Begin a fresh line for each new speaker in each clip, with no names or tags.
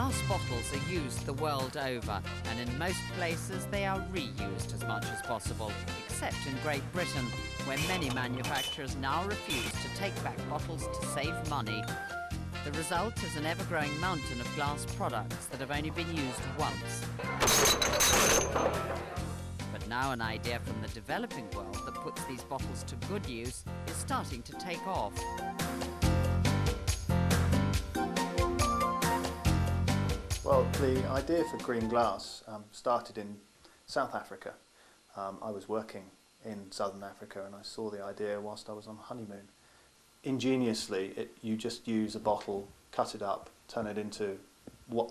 Glass bottles are used the world over, and in most places they are reused as much as possible, except in Great Britain, where many manufacturers now refuse to take back bottles to save money. The result is an ever-growing mountain of glass products that have only been used once. But now an idea from the developing world that puts these bottles to good use is starting to take off.
Well, the idea for green glass started in South Africa. I was working in Southern Africa and I saw the idea whilst I was on honeymoon. Ingeniously, you just use a bottle, cut it up, turn it into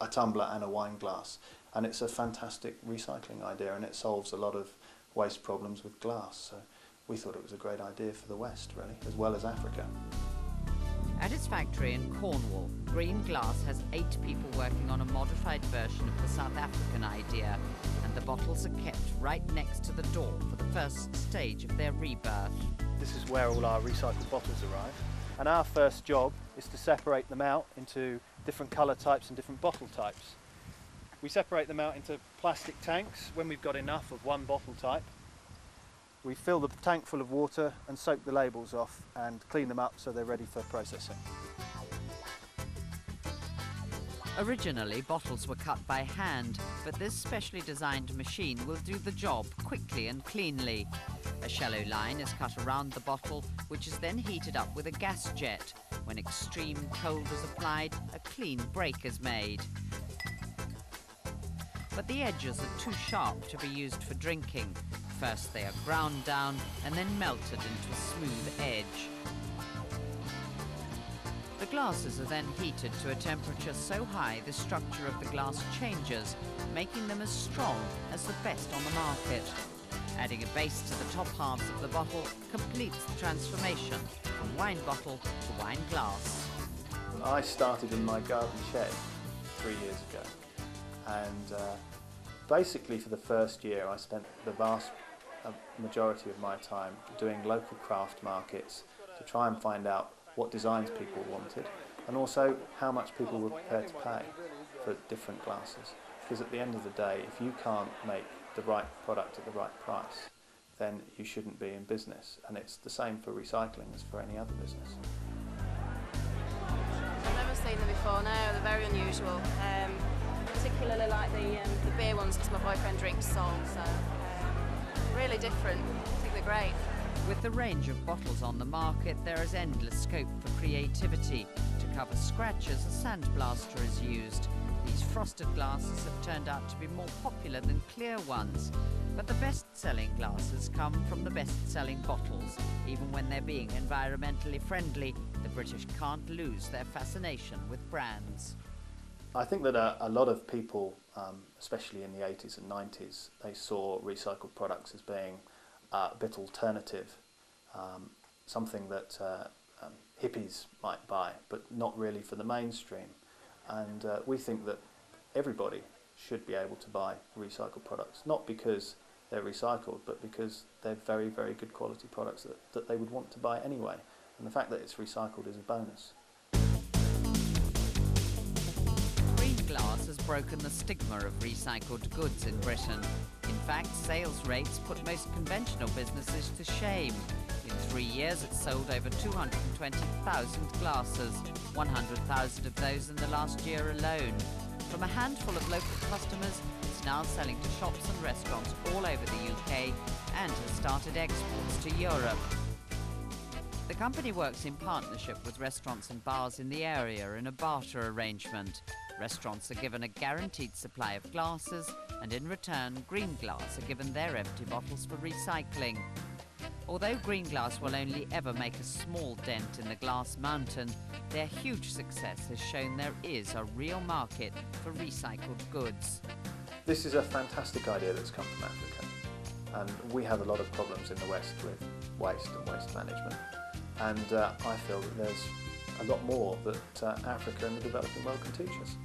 a tumbler and a wine glass. And it's a fantastic recycling idea, and it solves a lot of waste problems with glass. So we thought it was a great idea for the West, really, as well as Africa.
At its factory in Cornwall, Green Glass has 8 people working on a modified version of the South African idea, and the bottles are kept right next to the door for the first stage of their rebirth.
This is where all our recycled bottles arrive, and our first job is to separate them out into different colour types and different bottle types. We separate them out into plastic tanks when we've got enough of one bottle type. We fill the tank full of water and soak the labels off and clean them up so they're ready for processing.
Originally, bottles were cut by hand, but this specially designed machine will do the job quickly and cleanly. A shallow line is cut around the bottle, which is then heated up with a gas jet. When extreme cold is applied, a clean break is made. But the edges are too sharp to be used for drinking. First they are ground down and then melted into a smooth edge. The glasses are then heated to a temperature so high the structure of the glass changes, making them as strong as the best on the market. Adding a base to the top halves of the bottle completes the transformation from wine bottle to wine glass.
I started in my garden shed 3 years ago, and basically for the first year I spent the vast majority of my time doing local craft markets to try and find out what designs people wanted, and also how much people were prepared to pay for different glasses. Because at the end of the day, if you can't make the right product at the right price, then you shouldn't be in business. And it's the same for recycling as for any other business.
I've never seen them before, no, they're very unusual. Particularly like the beer ones, because my boyfriend drinks Sol, so really different. I think they're great.
With the range of bottles on the market, there is endless scope for creativity. To cover scratches, a sandblaster is used. These frosted glasses have turned out to be more popular than clear ones. But the best-selling glasses come from the best-selling bottles. Even when they're being environmentally friendly, the British can't lose their fascination with brands.
I think that a lot of people, especially in the 80s and 90s, they saw recycled products as being a bit alternative, something that hippies might buy, but not really for the mainstream. And we think that everybody should be able to buy recycled products, not because they're recycled, but because they're very, very good quality products that they would want to buy anyway. And the fact that it's recycled is a bonus.
Glass has broken the stigma of recycled goods in Britain. In fact, sales rates put most conventional businesses to shame. In 3 years, it sold over 220,000 glasses, 100,000 of those in the last year alone. From a handful of local customers, it's now selling to shops and restaurants all over the UK and has started exports to Europe. The company works in partnership with restaurants and bars in the area in a barter arrangement. Restaurants are given a guaranteed supply of glasses, and in return, Green Glass are given their empty bottles for recycling. Although Green Glass will only ever make a small dent in the glass mountain, their huge success has shown there is a real market for recycled goods.
This is a fantastic idea that's come from Africa, and we have a lot of problems in the West with waste and waste management. And I feel that there's a lot more that Africa and the developing world can teach us.